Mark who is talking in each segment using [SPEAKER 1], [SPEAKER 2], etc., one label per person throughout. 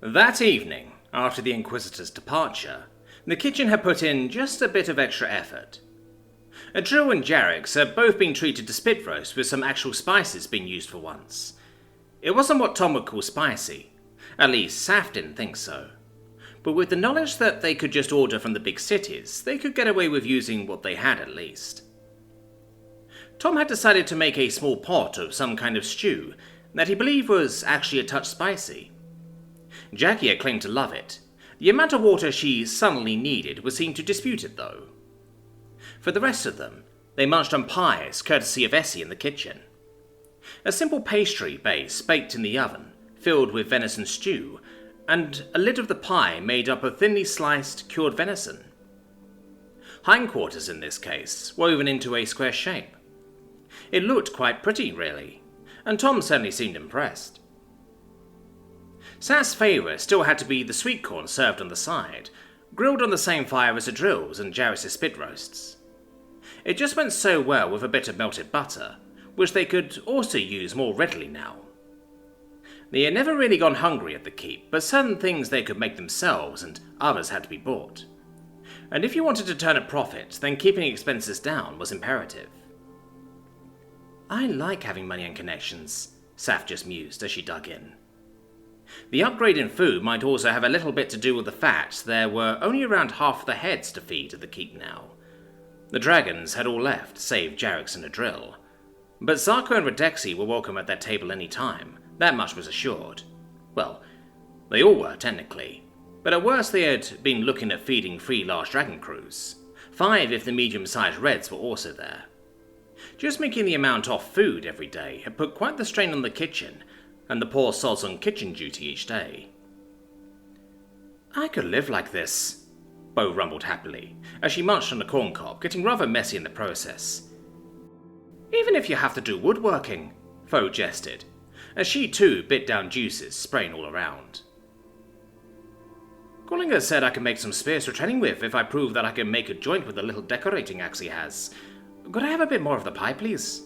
[SPEAKER 1] That evening, after the Inquisitor's departure, the kitchen had put in just a bit of extra effort. Drill and Jarrix had both been treated to spit roast with some actual spices being used for once. It wasn't what Tom would call spicy, at least Saf didn't think so. But with the knowledge that they could just order from the big cities, they could get away with using what they had at least. Tom had decided to make a small pot of some kind of stew that he believed was actually a touch spicy. Jackie had claimed to love it. The amount of water she suddenly needed would seem to dispute it, though. For the rest of them, they munched on pies, courtesy of Essie in the kitchen. A simple pastry base baked in the oven, filled with venison stew, and a lid of the pie made up of thinly sliced, cured venison. Hindquarters in this case, woven into a square shape. It looked quite pretty, really, and Tom certainly seemed impressed. Saf's favourite still had to be the sweet corn served on the side, grilled on the same fire as the drills and Jarrus' spit roasts. It just went so well with a bit of melted butter, which they could also use more readily now. They had never really gone hungry at the keep, but certain things they could make themselves and others had to be bought. And if you wanted to turn a profit, then keeping expenses down was imperative. I like having money and connections, Saf just mused as she dug in. The upgrade in food might also have a little bit to do with the fact there were only around half the heads to feed at the keep now. The dragons had all left, save Jarrix and Adril. But Zarko and Redexi were welcome at their table any time, that much was assured. Well, they all were, technically. But at worst they had been looking at feeding 3 large dragon crews. 5 if the medium-sized reds were also there. Just making the amount off food every day had put quite the strain on the kitchen, and the poor sods on kitchen duty each day. I could live like this, Bo rumbled happily, as she munched on the corn cob, getting rather messy in the process. Even if you have to do woodworking, Fo jested, as she too bit down juices, spraying all around. Collinger said I could make some spears for training with if I prove that I can make a joint with the little decorating axe he has. Could I have a bit more of the pie, please?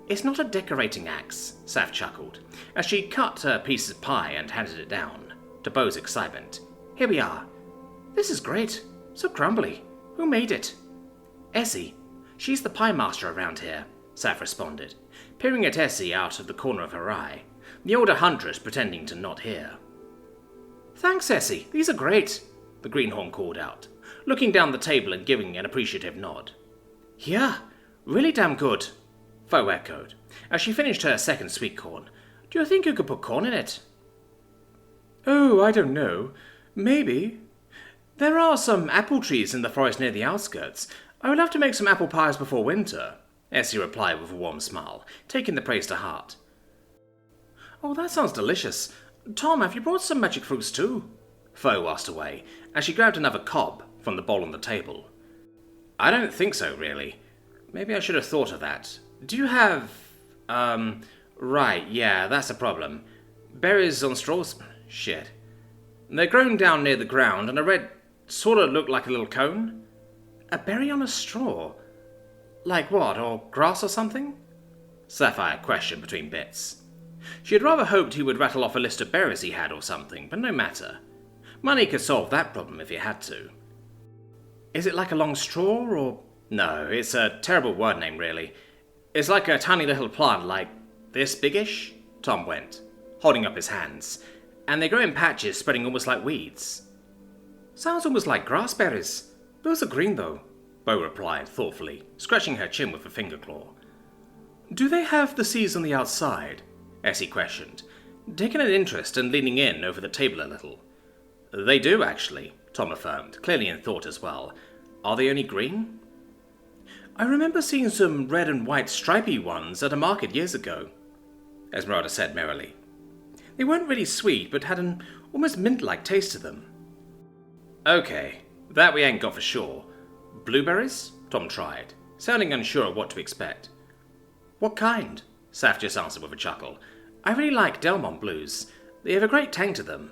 [SPEAKER 1] It's not a decorating axe, Saf chuckled, as she cut her piece of pie and handed it down, to Bo's excitement. Here we are. This is great. So crumbly. Who made it? Essie. She's the pie master around here, Saf responded, peering at Essie out of the corner of her eye, the older Huntress pretending to not hear. Thanks, Essie. These are great, the greenhorn called out, looking down the table and giving an appreciative nod. Yeah, really damn good, Fo echoed, as she finished her second sweet corn. Do you think you could put corn in it? Oh, I don't know. Maybe. There are some apple trees in the forest near the outskirts. I will have to make some apple pies before winter, Essie replied with a warm smile, taking the praise to heart. Oh, that sounds delicious. Tom, have you brought some magic fruits too? Fo asked away, as she grabbed another cob from the bowl on the table. I don't think so, really. Maybe I should have thought of that. Do you have... Right, yeah, that's a problem. Berries on straws? Shit. They're grown down near the ground, and a red sort of look like a little cone. A berry on a straw? Like what, or grass or something? Sapphire questioned between bits. She had rather hoped he would rattle off a list of berries he had or something, but no matter. Money could solve that problem if he had to. Is it like a long straw, or... No, it's a terrible word name, really. It's like a tiny little plant, like this biggish, Tom went, holding up his hands, and they grow in patches spreading almost like weeds. Sounds almost like grassberries. Those are green, though, Bo replied thoughtfully, scratching her chin with a finger claw. Do they have the seeds on the outside? Essie questioned, taking an interest and leaning in over the table a little. They do, actually, Tom affirmed, clearly in thought as well. Are they only green? I remember seeing some red and white stripy ones at a market years ago, Esmeralda said merrily. They weren't really sweet, but had an almost mint-like taste to them. Okay, that we ain't got for sure. Blueberries? Tom tried, sounding unsure of what to expect. What kind? Saf just answered with a chuckle. I really like Delmont blues. They have a great tang to them.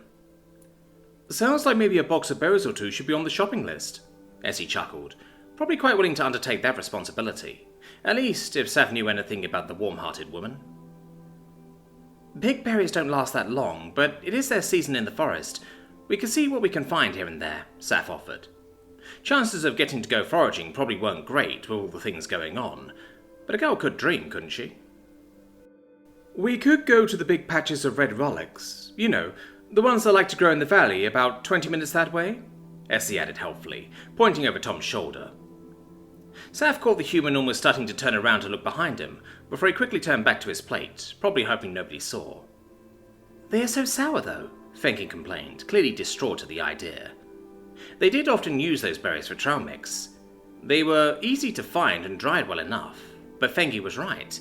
[SPEAKER 1] Sounds like maybe a box of berries or two should be on the shopping list, Essie chuckled, probably quite willing to undertake that responsibility. At least, if Saf knew anything about the warm-hearted woman. Big berries don't last that long, but it is their season in the forest. We can see what we can find here and there, Saf offered. Chances of getting to go foraging probably weren't great with all the things going on, but a girl could dream, couldn't she? We could go to the big patches of red relics. You know, the ones that like to grow in the valley, about 20 minutes that way? Essie added helpfully, pointing over Tom's shoulder. Saf caught the human almost starting to turn around to look behind him, before he quickly turned back to his plate, probably hoping nobody saw. They are so sour, though, Fengi complained, clearly distraught at the idea. They did often use those berries for trail mix. They were easy to find and dried well enough, but Fengi was right.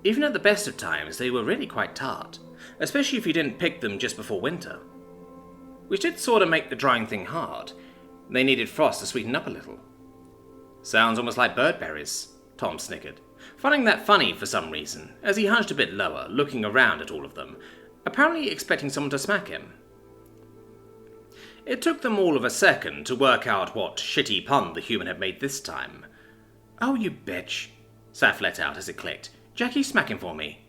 [SPEAKER 1] Even at the best of times, they were really quite tart, especially if you didn't pick them just before winter. Which did sort of make the drying thing hard. They needed frost to sweeten up a little. Sounds almost like bird berries, Tom snickered, finding that funny for some reason, as he hunched a bit lower, looking around at all of them, apparently expecting someone to smack him. It took them all of a second to work out what shitty pun the human had made this time. "Oh, you bitch," Saf let out as it clicked. "Jackie, smack him for me."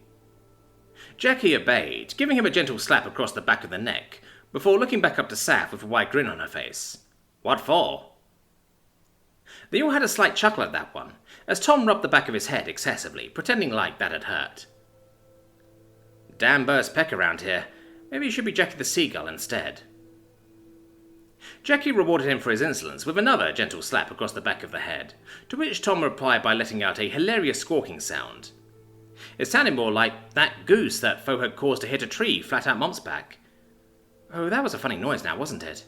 [SPEAKER 1] Jackie obeyed, giving him a gentle slap across the back of the neck, before looking back up to Saf with a wide grin on her face. "What for?" They all had a slight chuckle at that one, as Tom rubbed the back of his head excessively, pretending like that had hurt. "Damn birds peck around here. Maybe it should be Jackie the Seagull instead." Jackie rewarded him for his insolence with another gentle slap across the back of the head, to which Tom replied by letting out a hilarious squawking sound. It sounded more like that goose that Foe had caused to hit a tree flat out months back. Oh, that was a funny noise now, wasn't it?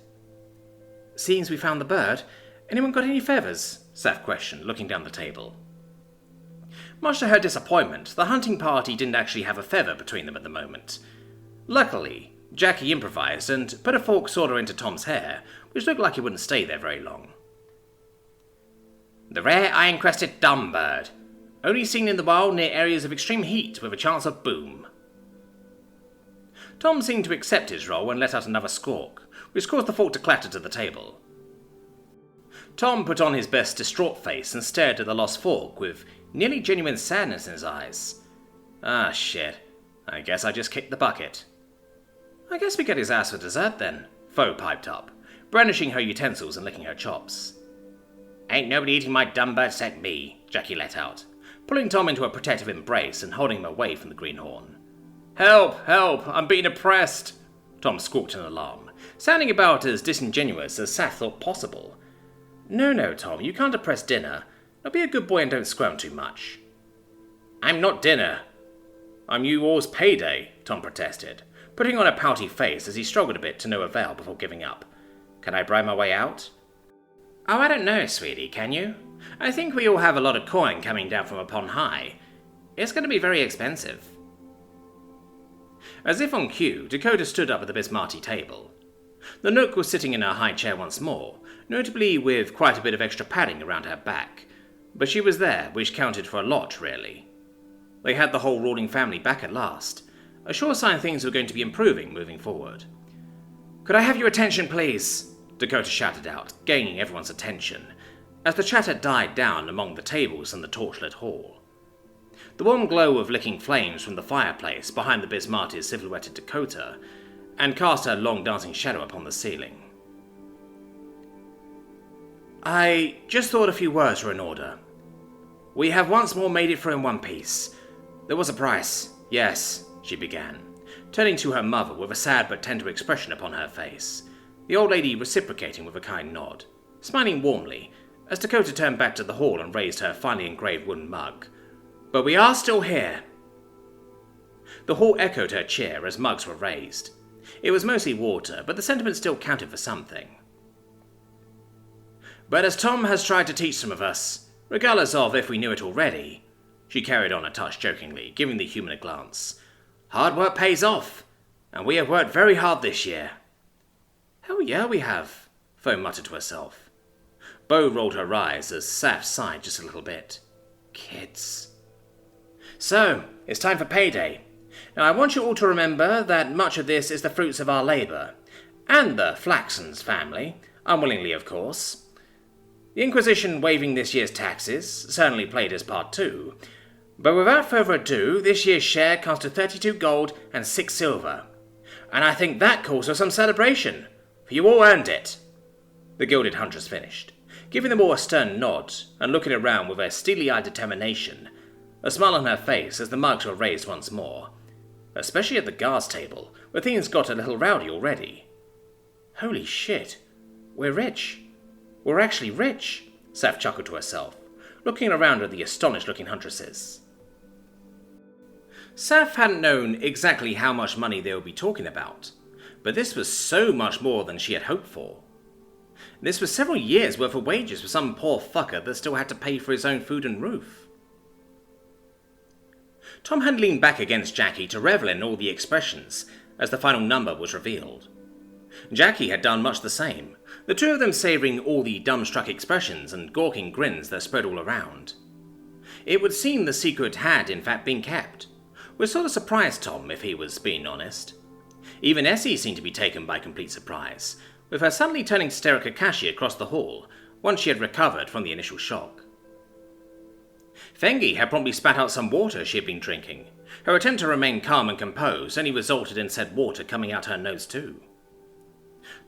[SPEAKER 1] "Seems we found the bird, anyone got any feathers?" Saf questioned, looking down the table. Much to her disappointment, the hunting party didn't actually have a feather between them at the moment. Luckily, Jackie improvised and put a fork sort of into Tom's hair, which looked like it wouldn't stay there very long. "The rare iron-crested dumb bird. Only seen in the wild near areas of extreme heat with a chance of boom." Tom seemed to accept his role and let out another squawk, which caused the fork to clatter to the table. Tom put on his best distraught face and stared at the lost fork with nearly genuine sadness in his eyes. "Ah, shit. I guess I just kicked the bucket." "I guess we get his ass for dessert then," Foe piped up, brandishing her utensils and licking her chops. "Ain't nobody eating my dumb bird except me," Jackie let out, pulling Tom into a protective embrace and holding him away from the greenhorn. "Help! Help! I'm being oppressed!" Tom squawked in alarm, sounding about as disingenuous as Saf thought possible. No, Tom, you can't oppress Dinner. Now be a good boy and don't squirm too much." "I'm not Dinner. I'm you all's Payday," Tom protested, putting on a pouty face as he struggled a bit to no avail before giving up. "Can I bribe my way out?" "Oh, I don't know, sweetie, can you? I think we all have a lot of coin coming down from upon high. It's going to be very expensive." As if on cue, Dakota stood up at the Bismarcky table. The Nook was sitting in her high chair once more, notably with quite a bit of extra padding around her back, but she was there, which counted for a lot, really. They had the whole ruling family back at last, a sure sign things were going to be improving moving forward. "Could I have your attention, please?" Dakota shouted out, gaining everyone's attention, as the chatter died down among the tables in the torchlit hall. The warm glow of licking flames from the fireplace behind the Bismarcky's silhouetted Dakota, and cast her long dancing shadow upon the ceiling. "I just thought a few words were in order. We have once more made it through in one piece. There was a price, yes," she began, turning to her mother with a sad but tender expression upon her face, the old lady reciprocating with a kind nod, smiling warmly as Dakota turned back to the hall and raised her finely engraved wooden mug. "But we are still here." The hall echoed her cheer as mugs were raised. It was mostly water, but the sentiment still counted for something. "But as Tom has tried to teach some of us, regardless of if we knew it already," she carried on a touch jokingly, giving the human a glance, "hard work pays off, and we have worked very hard this year." "Hell yeah, we have," Foe muttered to herself. Bo rolled her eyes as Saf sighed just a little bit. Kids. "So, it's time for Payday. Now I want you all to remember that much of this is the fruits of our labour, and the Flaxlands family, unwillingly of course. The Inquisition waiving this year's taxes certainly played its part too, But without further ado, this year's share comes to 32 gold and 6 silver. And I think that calls for some celebration, for you all earned it. The gilded Huntress finished, giving them all a stern nod and looking around with a steely-eyed determination, a smile on her face as the mugs were raised once more, especially at the guards' table, where things got a little rowdy already. Holy shit, we're rich. We're actually rich, Saf chuckled to herself, looking around at the astonished-looking Huntresses. Saf hadn't known exactly how much money they would be talking about, but this was so much more than she had hoped for. This was several years' worth of wages for some poor fucker that still had to pay for his own food and roof. Tom had leaned back against Jackie to revel in all the expressions as the final number was revealed. Jackie had done much the same, the two of them savouring all the dumbstruck expressions and gawking grins that spread all around. It would seem the secret had in fact been kept, which sort of surprised Tom if he was being honest. Even Essie seemed to be taken by complete surprise, with her suddenly turning to stare at Kakashi across the hall once she had recovered from the initial shock. Fengi had promptly spat out some water she had been drinking. Her attempt to remain calm and composed only resulted in said water coming out her nose too.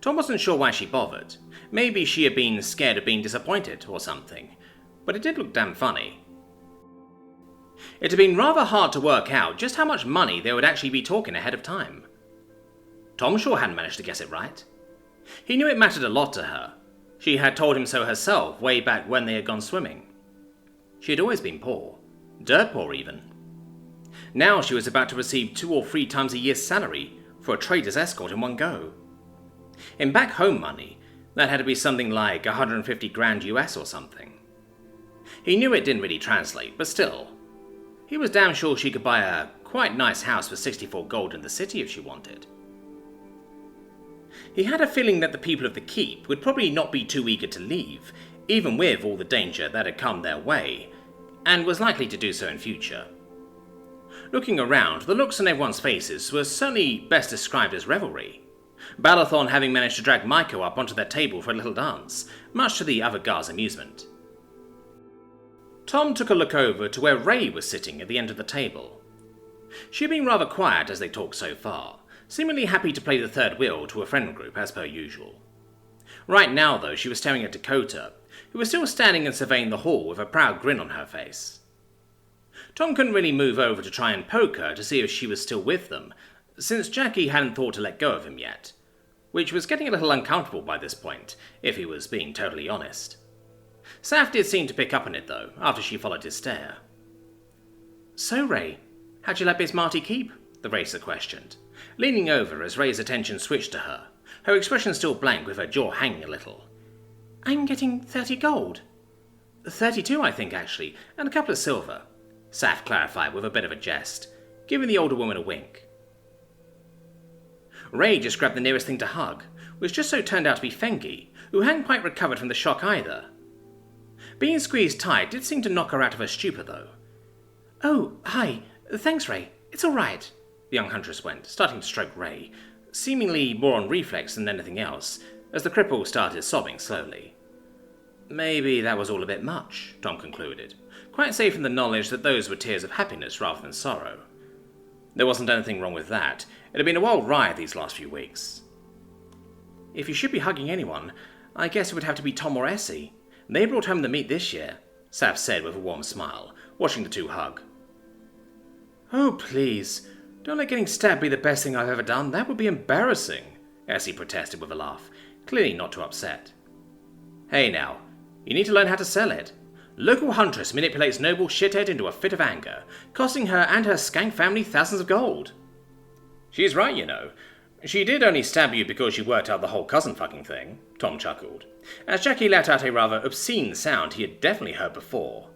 [SPEAKER 1] Tom wasn't sure why she bothered. Maybe she had been scared of being disappointed or something, but it did look damn funny. It had been rather hard to work out just how much money they would actually be talking ahead of time. Tom sure hadn't managed to guess it right. He knew it mattered a lot to her. She had told him so herself way back when they had gone swimming. She had always been poor, dirt poor even. Now she was about to receive 2 or 3 times a year's salary for a trader's escort in one go. In back home money, that had to be something like 150 grand US or something. He knew it didn't really translate, but still. He was damn sure she could buy a quite nice house for 64 gold in the city if she wanted. He had a feeling that the people of the keep would probably not be too eager to leave, even with all the danger that had come their way, and was likely to do so in future. Looking around, the looks on everyone's faces were certainly best described as revelry, Balathon having managed to drag Maiko up onto their table for a little dance, much to the other guards' amusement. Tom took a look over to where Ray was sitting at the end of the table. She had been rather quiet as they talked so far, seemingly happy to play the third wheel to a friend group as per usual. Right now, though, she was staring at Dakota, who was still standing and surveying the hall with a proud grin on her face. Tom couldn't really move over to try and poke her to see if she was still with them, since Jackie hadn't thought to let go of him yet, which was getting a little uncomfortable by this point, if he was being totally honest. Saf did seem to pick up on it, though, after she followed his stare. "So, Ray, how'd you let Miss Marty keep?" the racer questioned, leaning over as Ray's attention switched to her, her expression still blank with her jaw hanging a little. "I'm getting 30 gold. 32, I think, actually, and a couple of silver," Saf clarified with a bit of a jest, giving the older woman a wink. Ray just grabbed the nearest thing to hug, which just so turned out to be Fengi, who hadn't quite recovered from the shock either. Being squeezed tight did seem to knock her out of her stupor, though. "Oh, hi. Thanks, Ray. It's all right," the young Huntress went, starting to stroke Ray, seemingly more on reflex than anything else, as the cripple started sobbing slowly. Maybe that was all a bit much, Tom concluded, quite safe in the knowledge that those were tears of happiness rather than sorrow. There wasn't anything wrong with that. It had been a wild ride these last few weeks. "If you should be hugging anyone, I guess it would have to be Tom or Essie. They brought home the meat this year," Saf said with a warm smile, watching the two hug. "Oh, please, don't let getting stabbed be the best thing I've ever done. That would be embarrassing," Essie protested with a laugh, clearly not too upset. "Hey now, you need to learn how to sell it. Local Huntress manipulates noble shithead into a fit of anger, costing her and her skank family thousands of gold." "She's right, you know. She did only stab you because she worked out the whole cousin fucking thing," Tom chuckled, as Jackie let out a rather obscene sound he had definitely heard before.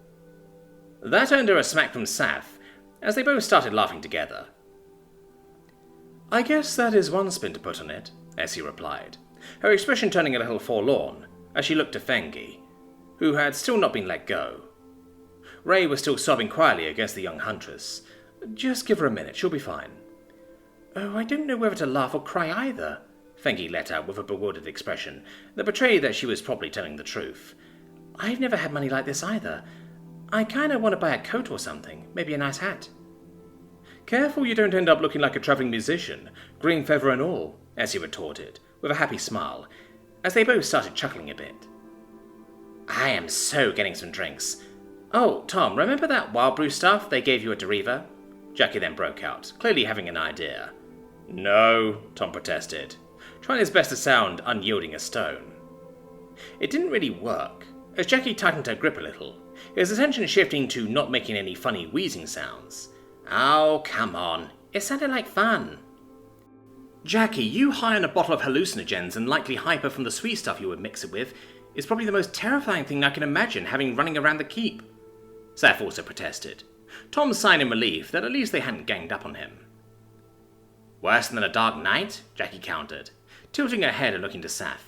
[SPEAKER 1] That earned her a smack from Saf, as they both started laughing together. "I guess that is one spin to put on it," Essie replied, her expression turning a little forlorn as she looked to Fengi, who had still not been let go. Ray was still sobbing quietly against the young Huntress. "Just give her a minute, she'll be fine." "Oh, I don't know whether to laugh or cry either," Fengi let out with a bewildered expression that betrayed that she was probably telling the truth. "I've never had money like this either. I kinda want to buy a coat or something, maybe a nice hat. Careful you don't end up looking like a travelling musician, green feather and all, Essie retorted, with a happy smile, as they both started chuckling a bit. I am so getting some drinks. Oh, Tom, remember that wild brew stuff they gave you at Deriva? Jackie then broke out, clearly having an idea. No, Tom protested, trying his best to sound unyielding as stone. It didn't really work. As Jackie tightened her grip a little, his attention shifting to not making any funny wheezing sounds. Oh, come on. It sounded like fun. Jackie, you high on a bottle of hallucinogens and likely hyper from the sweet stuff you would mix it with is probably the most terrifying thing I can imagine having running around the keep. Saf also protested, Tom sighing in relief that at least they hadn't ganged up on him. Worse than a dark night? Jackie countered, tilting her head and looking to Saf.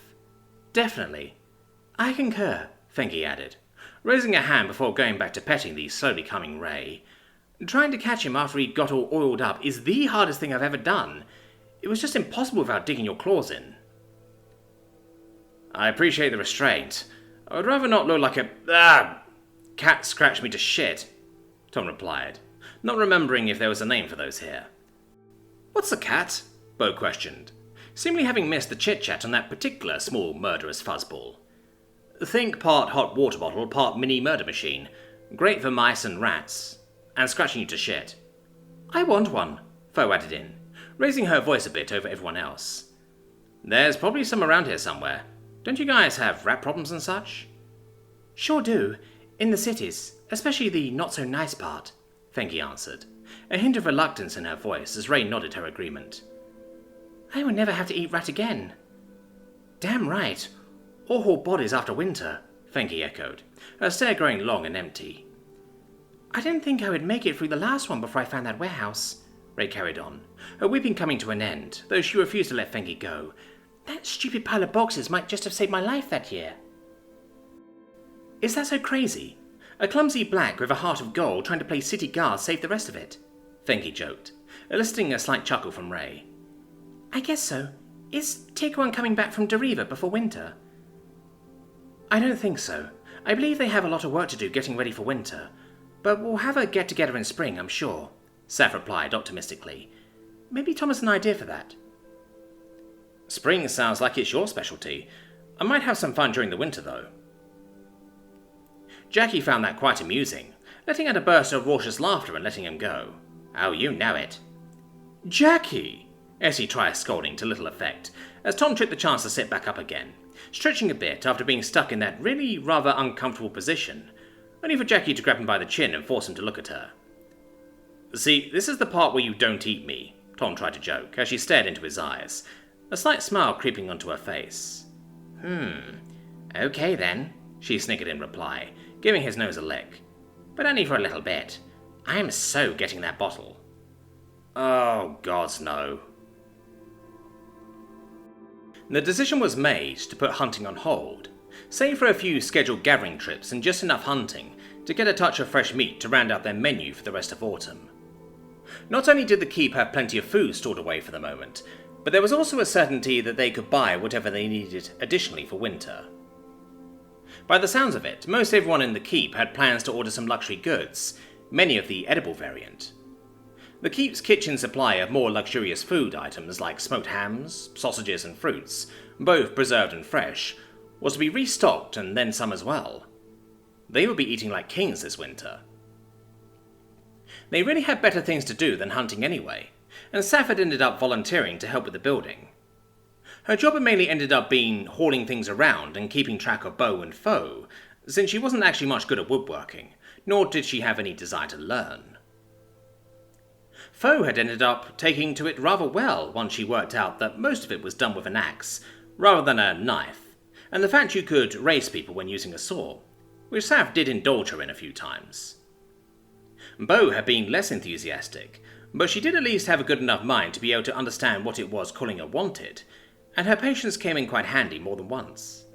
[SPEAKER 1] Definitely. I concur, Fengi added, raising a hand before going back to petting the slowly coming Ray. Trying to catch him after he got all oiled up is the hardest thing I've ever done. It was just impossible without digging your claws in. I appreciate the restraint. I would rather not look like a... cat scratched me to shit, Tom replied, not remembering if there was a name for those here. What's a cat? Bo questioned, seemingly having missed the chit-chat on that particular small murderous fuzzball. Think part hot water bottle, part mini murder machine. Great for mice and rats. And scratching you to shit. I want one, Fo added in, raising her voice a bit over everyone else. There's probably some around here somewhere. Don't you guys have rat problems and such? Sure do. In the cities, especially the not-so-nice part, Fengi answered, a hint of reluctance in her voice as Ray nodded her agreement. I will never have to eat rat again. Damn right. Or whole bodies after winter, Fengi echoed, her stare growing long and empty. I didn't think I would make it through the last one before I found that warehouse, Ray carried on, her weeping coming to an end, though she refused to let Fengi go. That stupid pile of boxes might just have saved my life that year. Is that so crazy? A clumsy black with a heart of gold trying to play city guard saved the rest of it, Fengi joked, eliciting a slight chuckle from Ray. I guess so. Is Tiguan coming back from Deriva before winter? I don't think so. I believe they have a lot of work to do getting ready for winter. But we'll have a get-together in spring, I'm sure, Saf replied optimistically. Maybe Tom has an idea for that. Spring sounds like it's your specialty. I might have some fun during the winter, though. Jackie found that quite amusing, letting out a burst of raucous laughter and letting him go. Oh, you know it. Jackie! Essie tried scolding to little effect, as Tom took the chance to sit back up again, stretching a bit after being stuck in that really rather uncomfortable position, only for Jackie to grab him by the chin and force him to look at her. See, this is the part where you don't eat me, Tom tried to joke, as she stared into his eyes, a slight smile creeping onto her face. Okay then, she snickered in reply, giving his nose a lick. But only for a little bit. I'm so getting that bottle. Oh, gods no. The decision was made to put hunting on hold, save for a few scheduled gathering trips and just enough hunting to get a touch of fresh meat to round out their menu for the rest of autumn. Not only did the keep have plenty of food stored away for the moment, but there was also a certainty that they could buy whatever they needed additionally for winter. By the sounds of it, most everyone in the keep had plans to order some luxury goods, many of the edible variant. The keep's kitchen supply of more luxurious food items like smoked hams, sausages and fruits, both preserved and fresh, was to be restocked and then some as well. They would be eating like kings this winter. They really had better things to do than hunting anyway, and Saf had ended up volunteering to help with the building. Her job had mainly ended up being hauling things around and keeping track of bow and foe, since she wasn't actually much good at woodworking, nor did she have any desire to learn. Foe had ended up taking to it rather well once she worked out that most of it was done with an axe, rather than a knife, and the fact you could race people when using a saw, which Saf did indulge her in a few times. Bo had been less enthusiastic, but she did at least have a good enough mind to be able to understand what it was Collinger wanted, and her patience came in quite handy more than once.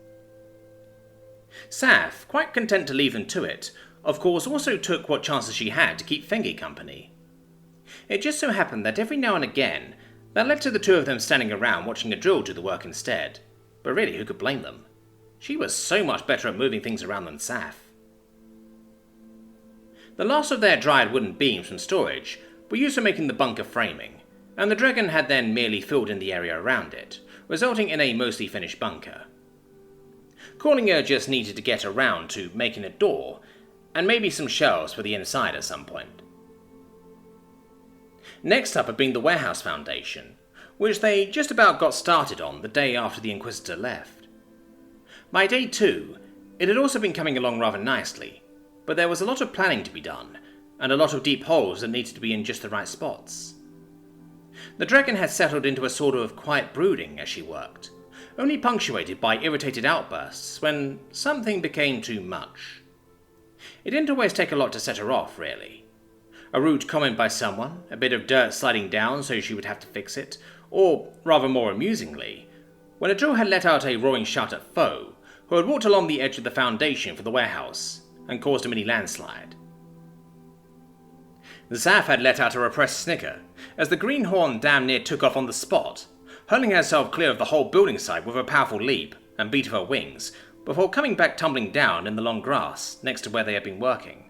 [SPEAKER 1] Saf, quite content to leave them to it, of course also took what chances she had to keep Fengi company. It just so happened that every now and again, that led to the two of them standing around watching a drill do the work instead, but really who could blame them? She was so much better at moving things around than Saf. The last of their dried wooden beams from storage were used for making the bunker framing, and the dragon had then merely filled in the area around it, resulting in a mostly finished bunker. Corlinger just needed to get around to making a door, and maybe some shelves for the inside at some point. Next up had been the warehouse foundation, which they just about got started on the day after the Inquisitor left. By day 2, it had also been coming along rather nicely, but there was a lot of planning to be done, and a lot of deep holes that needed to be in just the right spots. The dragon had settled into a sort of quiet brooding as she worked, only punctuated by irritated outbursts when something became too much. It didn't always take a lot to set her off, really. A rude comment by someone, a bit of dirt sliding down so she would have to fix it, or, rather more amusingly, when a drill had let out a roaring shout at Foe, who had walked along the edge of the foundation for the warehouse and caused a mini landslide. The Saf had let out a repressed snicker as the greenhorn damn near took off on the spot, hurling herself clear of the whole building site with a powerful leap and beat of her wings, before coming back tumbling down in the long grass next to where they had been working.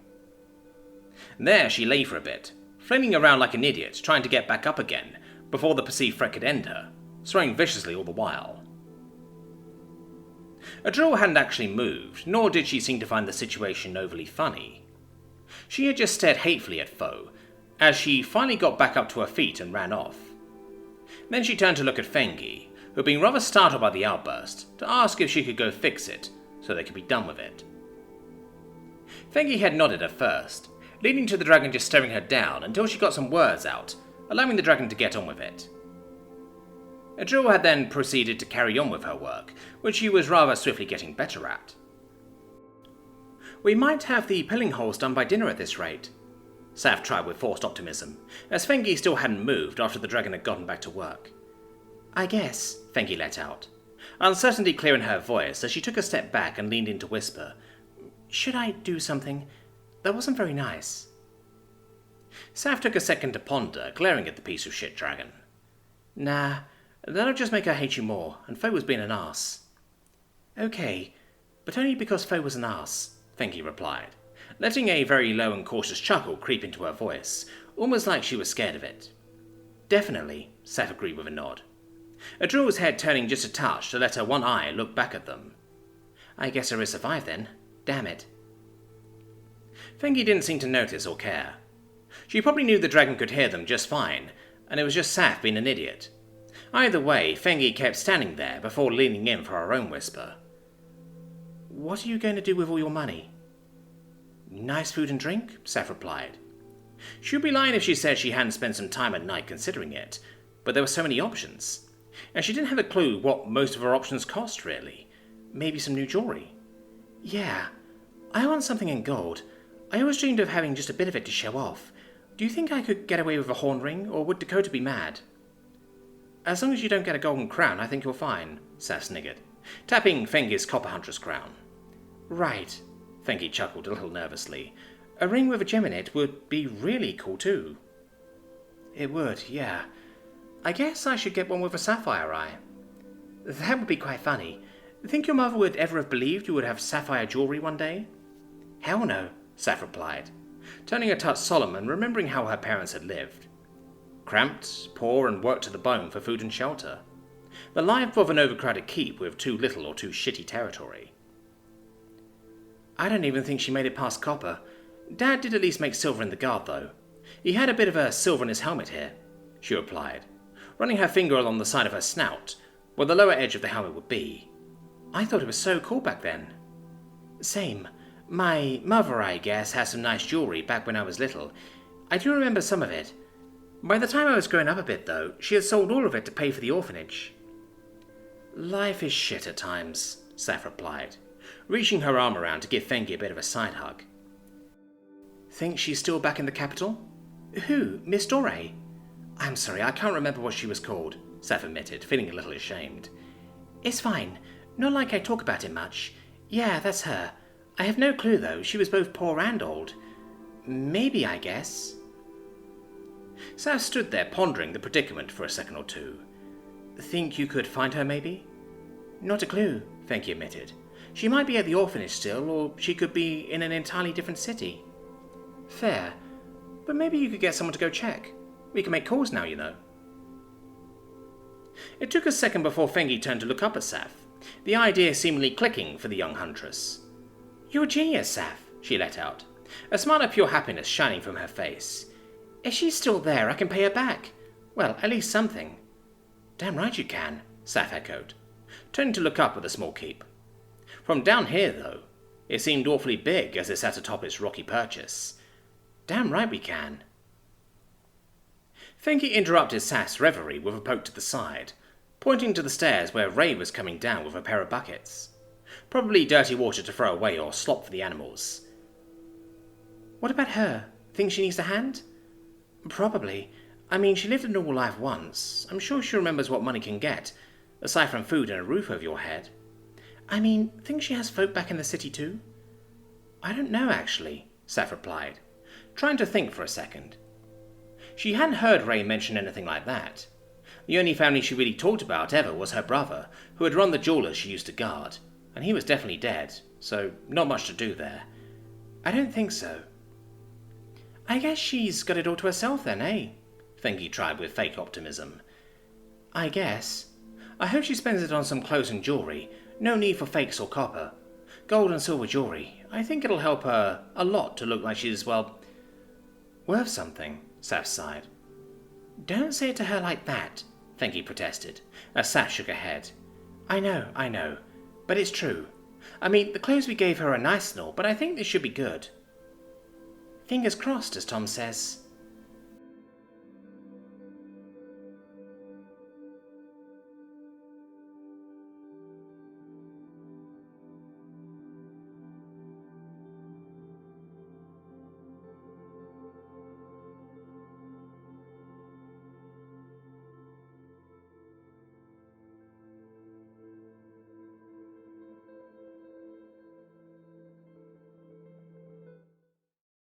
[SPEAKER 1] There she lay for a bit, flailing around like an idiot trying to get back up again before the perceived threat could end her, swearing viciously all the while. A drill hadn't actually moved, nor did she seem to find the situation overly funny. She had just stared hatefully at Foe, as she finally got back up to her feet and ran off. Then she turned to look at Fengi, who had been rather startled by the outburst, to ask if she could go fix it, so they could be done with it. Fengi had nodded at first, leading to the dragon just staring her down until she got some words out, allowing the dragon to get on with it. Adril had then proceeded to carry on with her work, which she was rather swiftly getting better at. "We might have the pilling holes done by dinner at this rate," Saf tried with forced optimism, as Fengi still hadn't moved after the dragon had gotten back to work. "I guess," Fengi let out, uncertainty clear in her voice as she took a step back and leaned in to whisper, "Should I do something? That wasn't very nice." Saf took a second to ponder, glaring at the piece of shit dragon. "Nah, that'll just make her hate you more, and Foe was being an arse." "Okay, but only because Foe was an arse," Fengi replied, letting a very low and cautious chuckle creep into her voice, almost like she was scared of it. "Definitely," Saf agreed with a nod. Adril's head turning just a touch to let her one eye look back at them. "I guess I survived then. Damn it." Fengi didn't seem to notice or care. She probably knew the dragon could hear them just fine, and it was just Saf being an idiot. Either way, Fengi kept standing there before leaning in for her own whisper. "What are you going to do with all your money?" "Nice food and drink," Saf replied. She would be lying if she said she hadn't spent some time at night considering it, but there were so many options, and she didn't have a clue what most of her options cost, really. Maybe some new jewelry. "Yeah, I want something in gold. I always dreamed of having just a bit of it to show off. Do you think I could get away with a horn ring, or would Dakota be mad?" "As long as you don't get a golden crown, I think you're fine," Saf sniggered, tapping Fengi's copper huntress crown. "Right," Fengi chuckled a little nervously. "A ring with a gem in it would be really cool too." "It would, yeah. I guess I should get one with a sapphire eye." "That would be quite funny. Think your mother would ever have believed you would have sapphire jewelry one day?" "Hell no," Saf replied, turning a touch solemn and remembering how her parents had lived. Cramped, poor, and worked to the bone for food and shelter. The life of an overcrowded keep with too little or too shitty territory. "I don't even think she made it past copper. Dad did at least make silver in the guard, though. He had a bit of a silver in his helmet here," she replied, running her finger along the side of her snout, where the lower edge of the helmet would be. "I thought it was so cool back then." "Same. My mother, I guess, had some nice jewelry back when I was little. I do remember some of it. By the time I was growing up a bit, though, she had sold all of it to pay for the orphanage." "Life is shit at times," Saf replied, reaching her arm around to give Fengi a bit of a side hug. "Think she's still back in the capital?" "Who? Miss Doré?" "I'm sorry, I can't remember what she was called," Saf admitted, feeling a little ashamed. "It's fine. Not like I talk about it much. Yeah, that's her. I have no clue, though. She was both poor and old. Maybe, I guess." Saf stood there pondering the predicament for a second or two. "Think you could find her, maybe?" "Not a clue," Fengi admitted. "She might be at the orphanage still, or she could be in an entirely different city." Fair. But maybe you could get someone to go check. We can make calls now, you know. It took a second before Fengi turned to look up at Saf, the idea seemingly clicking for the young huntress. You're a genius, Saf, she let out, a smile of pure happiness shining from her face. If she's still there, I can pay her back. Well, at least something. Damn right you can, Saf echoed, turning to look up at the small keep. From down here, though, it seemed awfully big as it sat atop its rocky purchase. Damn right we can. Fengi interrupted Saf's reverie with a poke to the side, pointing to the stairs where Ray was coming down with a pair of buckets. Probably dirty water to throw away or slop for the animals. What about her? Think she needs a hand? Probably. I mean, she lived a normal life once. I'm sure she remembers what money can get, aside from food and a roof over your head. I mean, think she has folk back in the city too? I don't know, actually, Saf replied, trying to think for a second. She hadn't heard Ray mention anything like that. The only family she really talked about ever was her brother, who had run the jewelers she used to guard, and he was definitely dead, so not much to do there. I don't think so. I guess she's got it all to herself then, eh? Fengi tried with fake optimism. I guess. I hope she spends it on some clothes and jewellery. No need for fakes or copper. Gold and silver jewellery. I think it'll help her a lot to look like she's, well, worth something, Saf sighed. Don't say it to her like that, Fengi protested, as Saf shook her head. I know, but it's true. I mean, the clothes we gave her are nice and all, but I think they should be good. Fingers crossed, as Tom says.